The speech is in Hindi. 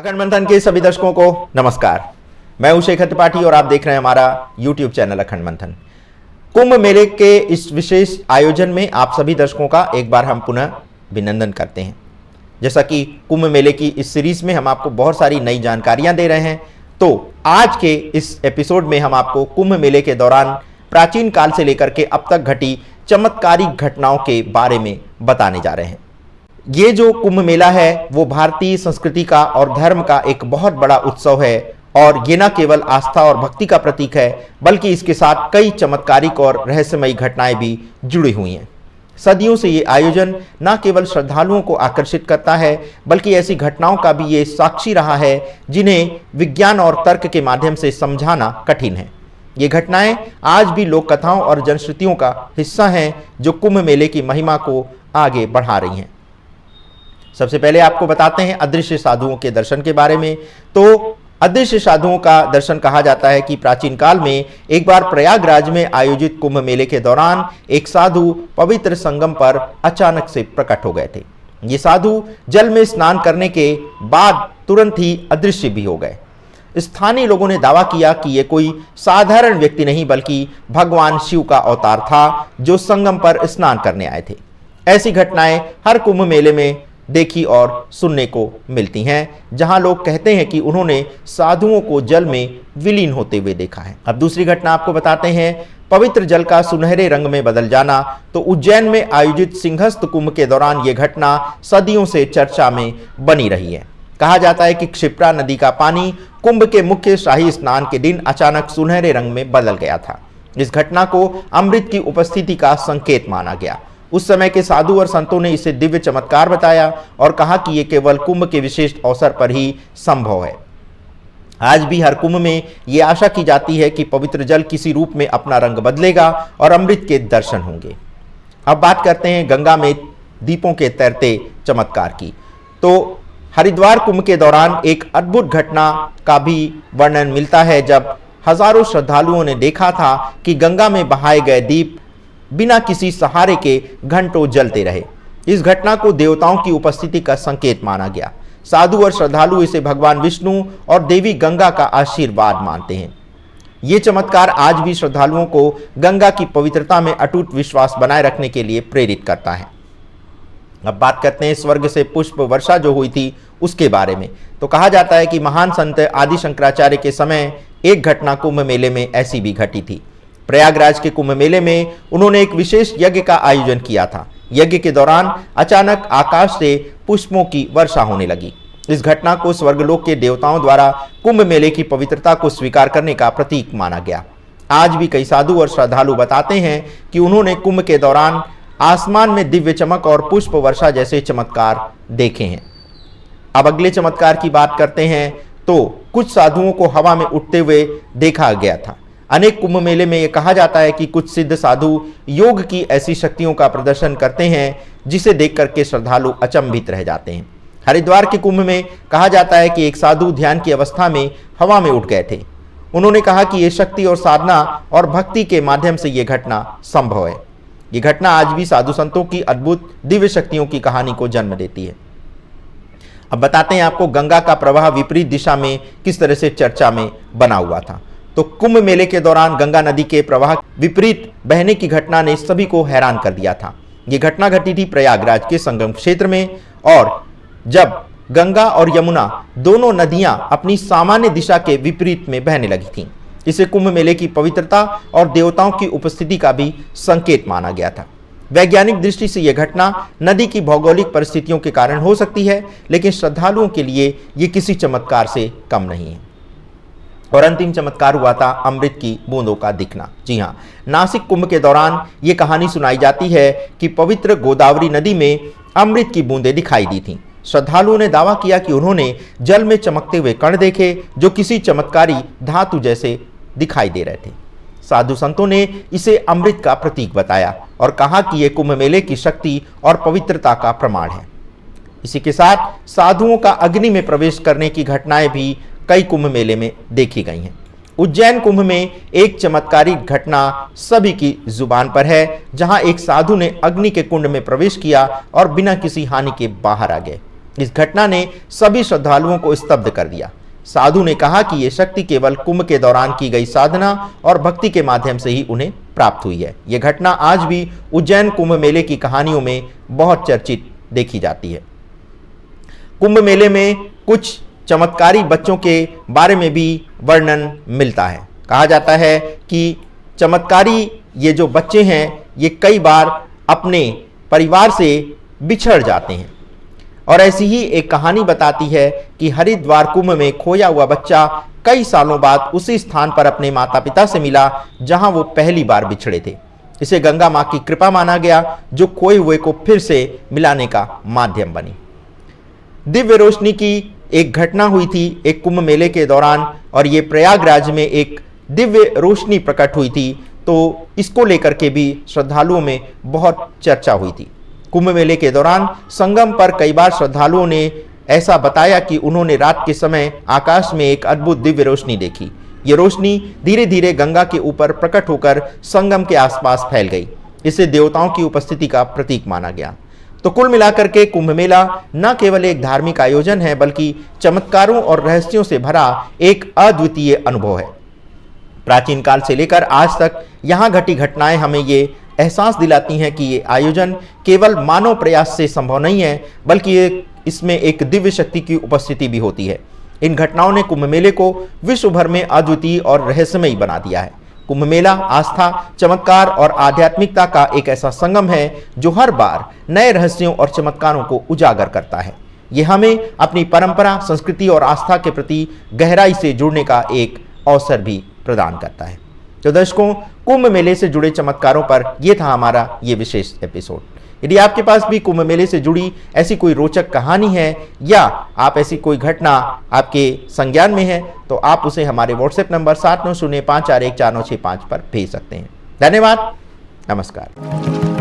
अखंड मंथन के सभी दर्शकों को नमस्कार। मैं हूं शेखर त्रिपाठी और आप देख रहे हैं हमारा YouTube चैनल अखंड मंथन। कुंभ मेले के इस विशेष आयोजन में आप सभी दर्शकों का एक बार हम पुनः अभिनंदन करते हैं। जैसा कि कुंभ मेले की इस सीरीज में हम आपको बहुत सारी नई जानकारियां दे रहे हैं, तो आज के इस एपिसोड में हम आपको कुंभ मेले के दौरान प्राचीन काल से लेकर के अब तक घटी चमत्कारिक घटनाओं के बारे में बताने जा रहे हैं। ये जो कुंभ मेला है वो भारतीय संस्कृति का और धर्म का एक बहुत बड़ा उत्सव है और ये न केवल आस्था और भक्ति का प्रतीक है बल्कि इसके साथ कई चमत्कारिक और रहस्यमयी घटनाएं भी जुड़ी हुई हैं। सदियों से ये आयोजन न केवल श्रद्धालुओं को आकर्षित करता है बल्कि ऐसी घटनाओं का भी ये साक्षी रहा है जिन्हें विज्ञान और तर्क के माध्यम से समझाना कठिन है। ये घटनाएं आज भी लोक कथाओं और जनश्रुतियों का हिस्सा हैं जो कुंभ मेले की महिमा को आगे बढ़ा रही हैं। सबसे पहले आपको बताते हैं अदृश्य साधुओं के दर्शन के बारे में। तो अदृश्य साधुओं का दर्शन कहा जाता है कि प्राचीन काल में एक बार प्रयागराज में आयोजित कुंभ मेले के दौरान एक साधु पवित्र संगम पर अचानक से प्रकट हो गए थे। ये साधु जल में स्नान करने के बाद तुरंत ही अदृश्य भी हो गए। स्थानीय लोगों ने दावा किया कि ये कोई साधारण व्यक्ति नहीं बल्कि भगवान शिव का अवतार था जो संगम पर स्नान करने आए थे। ऐसी घटनाएं हर कुंभ मेले में देखी और सुनने को मिलती हैं, जहां लोग कहते हैं कि उन्होंने साधुओं को जल में विलीन होते हुए देखा है। अब दूसरी घटना आपको बताते हैं, पवित्र जल का सुनहरे रंग में बदल जाना। तो उज्जैन में आयोजित सिंहस्थ कुंभ के दौरान यह घटना सदियों से चर्चा में बनी रही है। कहा जाता है कि क्षिप्रा नदी का पानी कुंभ के मुख्य शाही स्नान के दिन अचानक सुनहरे रंग में बदल गया था। इस घटना को अमृत की उपस्थिति का संकेत माना गया। उस समय के साधु और संतों ने इसे दिव्य चमत्कार बताया और कहा कि यह केवल कुंभ के विशेष अवसर पर ही संभव है। आज भी हर कुंभ में यह आशा की जाती है कि पवित्र जल किसी रूप में अपना रंग बदलेगा और अमृत के दर्शन होंगे। अब बात करते हैं गंगा में दीपों के तैरते चमत्कार की। तो हरिद्वार कुंभ के दौरान एक अद्भुत घटना का भी वर्णन मिलता है, जब हजारों श्रद्धालुओं ने देखा था कि गंगा में बहाए गए दीप बिना किसी सहारे के घंटों जलते रहे। इस घटना को देवताओं की उपस्थिति का संकेत माना गया। साधु और श्रद्धालु इसे भगवान विष्णु और देवी गंगा का आशीर्वाद मानते हैं। ये चमत्कार आज भी श्रद्धालुओं को गंगा की पवित्रता में अटूट विश्वास बनाए रखने के लिए प्रेरित करता है। अब बात करते हैं स्वर्ग से पुष्प वर्षा जो हुई थी उसके बारे में। तो कहा जाता है कि महान संत आदि शंकराचार्य के समय एक घटना कुंभ मेले में ऐसी भी घटी थी। प्रयागराज के कुंभ मेले में उन्होंने एक विशेष यज्ञ का आयोजन किया था। यज्ञ के दौरान अचानक आकाश से पुष्पों की वर्षा होने लगी। इस घटना को स्वर्गलोक के देवताओं द्वारा कुंभ मेले की पवित्रता को स्वीकार करने का प्रतीक माना गया। आज भी कई साधु और श्रद्धालु बताते हैं कि उन्होंने कुंभ के दौरान आसमान में दिव्य चमक और पुष्प वर्षा जैसे चमत्कार देखे हैं। अब अगले चमत्कार की बात करते हैं। तो कुछ साधुओं को हवा में उड़ते हुए देखा गया था। अनेक कुंभ मेले में यह कहा जाता है कि कुछ सिद्ध साधु योग की ऐसी शक्तियों का प्रदर्शन करते हैं जिसे देख करके श्रद्धालु अचंभित रह जाते हैं। हरिद्वार के कुंभ में कहा जाता है कि एक साधु ध्यान की अवस्था में हवा में उठ गए थे। उन्होंने कहा कि यह शक्ति और साधना और भक्ति के माध्यम से यह घटना संभव है। यह घटना आज भी साधु संतों की अद्भुत दिव्य शक्तियों की कहानी को जन्म देती है। अब बताते हैं आपको गंगा का प्रवाह विपरीत दिशा में किस तरह से चर्चा में बना हुआ था। तो कुंभ मेले के दौरान गंगा नदी के प्रवाह विपरीत बहने की घटना ने सभी को हैरान कर दिया था। यह घटना घटी थी प्रयागराज के संगम क्षेत्र में, और जब गंगा और यमुना दोनों नदियां अपनी सामान्य दिशा के विपरीत में बहने लगी थीं। इसे कुंभ मेले की पवित्रता और देवताओं की उपस्थिति का भी संकेत माना गया था। वैज्ञानिक दृष्टि से यह घटना नदी की भौगोलिक परिस्थितियों के कारण हो सकती है, लेकिन श्रद्धालुओं के लिए यह किसी चमत्कार से कम नहीं है। और अंतिम चमत्कार हुआ था अमृत की बूंदों का दिखना। जी हाँ, नासिक कुंभ के दौरान ये कहानी सुनाई जाती है कि पवित्र गोदावरी नदी में अमृत की बूंदें दिखाई दी थीं। श्रद्धालुओं ने दावा किया कि उन्होंने जल में चमकते हुए कण देखे जो किसी चमत्कारी धातु जैसे दिखाई दे रहे थे। साधु संतों ने इसे अमृत का प्रतीक बताया और कहा कि यह कुंभ मेले की शक्ति और पवित्रता का प्रमाण है। इसी के साथ साधुओं का अग्नि में प्रवेश करने की घटनाएं भी कई कुंभ मेले में देखी गई हैं। उज्जैन कुंभ में एक चमत्कारिक घटना सभी की जुबान पर है, जहां एक साधु ने अग्नि के कुंड में प्रवेश किया और बिना किसी हानि के बाहर आ गए। इस घटना ने सभी श्रद्धालुओं को स्तब्ध कर दिया। साधु ने कहा कि यह शक्ति केवल कुंभ के दौरान की गई साधना और भक्ति के माध्यम से ही उन्हें प्राप्त हुई है। यह घटना आज भी उज्जैन कुंभ मेले की कहानियों में बहुत चर्चित देखी जाती है। कुंभ मेले में कुछ चमत्कारी बच्चों के बारे में भी वर्णन मिलता है। कहा जाता है कि चमत्कारी ये जो बच्चे हैं ये कई बार अपने परिवार से बिछड़ जाते हैं, और ऐसी ही एक कहानी बताती है कि हरिद्वार कुंभ में खोया हुआ बच्चा कई सालों बाद उसी स्थान पर अपने माता पिता से मिला जहां वो पहली बार बिछड़े थे। इसे गंगा मां की कृपा माना गया जो खोए हुए को फिर से मिलाने का माध्यम बनी। दिव्य रोशनी की एक घटना हुई थी एक कुंभ मेले के दौरान, और ये प्रयागराज में एक दिव्य रोशनी प्रकट हुई थी, तो इसको लेकर के भी श्रद्धालुओं में बहुत चर्चा हुई थी। कुंभ मेले के दौरान संगम पर कई बार श्रद्धालुओं ने ऐसा बताया कि उन्होंने रात के समय आकाश में एक अद्भुत दिव्य रोशनी देखी। ये रोशनी धीरे धीरे गंगा के ऊपर प्रकट होकर संगम के आसपास फैल गई। इसे देवताओं की उपस्थिति का प्रतीक माना गया। तो कुल मिलाकर के कुंभ मेला न केवल एक धार्मिक आयोजन है बल्कि चमत्कारों और रहस्यों से भरा एक अद्वितीय अनुभव है। प्राचीन काल से लेकर आज तक यहाँ घटी घटनाएं हमें ये एहसास दिलाती हैं कि ये आयोजन केवल मानव प्रयास से संभव नहीं है, बल्कि इसमें एक दिव्य शक्ति की उपस्थिति भी होती है। इन घटनाओं ने कुंभ मेले को विश्व भर में अद्वितीय और रहस्यमयी बना दिया है। कुंभ मेला आस्था, चमत्कार और आध्यात्मिकता का एक ऐसा संगम है जो हर बार नए रहस्यों और चमत्कारों को उजागर करता है। ये हमें अपनी परंपरा, संस्कृति और आस्था के प्रति गहराई से जुड़ने का एक अवसर भी प्रदान करता है। तो दर्शकों, कुंभ मेले से जुड़े चमत्कारों पर यह था हमारा ये विशेष एपिसोड। यदि आपके पास भी कुंभ मेले से जुड़ी ऐसी कोई रोचक कहानी है या आप ऐसी कोई घटना आपके संज्ञान में है तो आप उसे हमारे व्हाट्सएप नंबर 7905414965 पर भेज सकते हैं। धन्यवाद, नमस्कार।